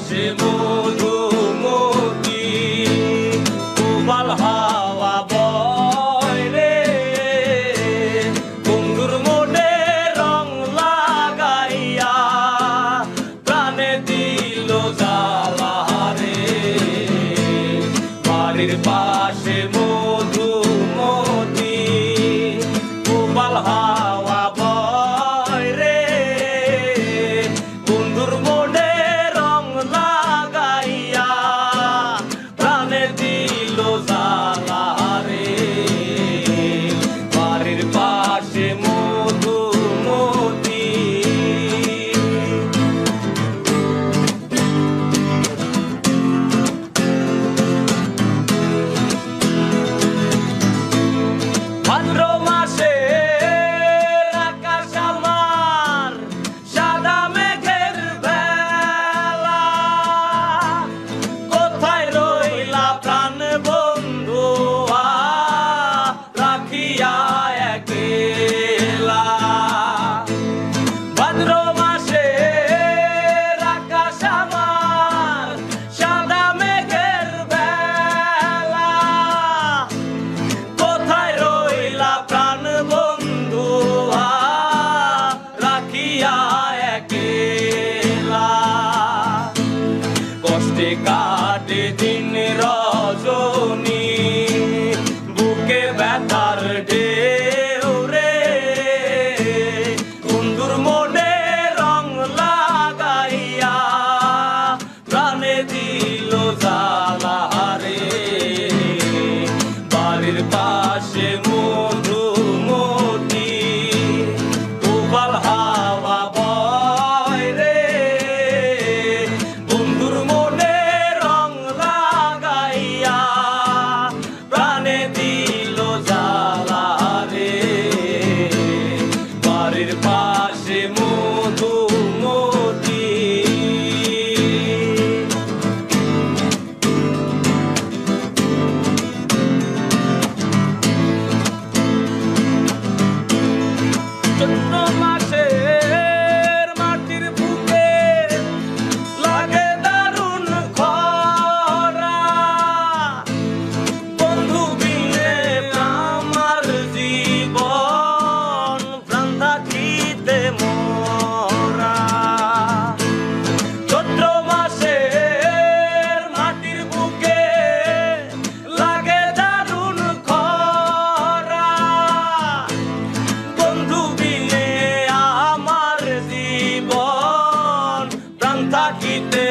পাশে মধুমতি উবাল হাওয়া বয় রে বন্ধুর মনে রং লাগাইয়া প্রাণে দিল জ্বালা রে বাড়ির পাশে মধুমতি উবাল হাওয়া বয় রে বন্ধুর মনে রং লাগাইয়া প্রাণে দিল জ্বালা রে বাড়ির পাশে মধুমতি ভাদ্র মাসে আকাশ আমার সাদা মেঘের বেলা কোথায় রইলা প্রাণ বন্ধু রাখিয়া একলা ভাদ্র মাসে আকাশ আমার সাদা মেঘের বেলা কোথায় রইলা প্রাণ বন্ধু রাখিয়া একলা কষ্টে কাটে দিন রজনী বুকে ব্যথার ঢেউ রে বন্ধুর মনে রং লাগাইয়া প্রাণে দিল জ্বালা রে বাড়ির পাশে মধুমতি উবাল হাওয়া বয় রে বন্ধুর মনে রং লাগাইয়া প্রাণে দিল জ্বালা রে বাড়ির পাশে মধুমতি চৈত্র মাসের মাটির বুকে লাগে দারুণ খরা বন্ধু বিনে আমার জীবন প্রাণ থাকিতে মরা চৈত্র মাসের মাটির বুকে লাগে দারুণ খরা বন্ধু বিনে আমার জীবন প্রাণ থাকিতে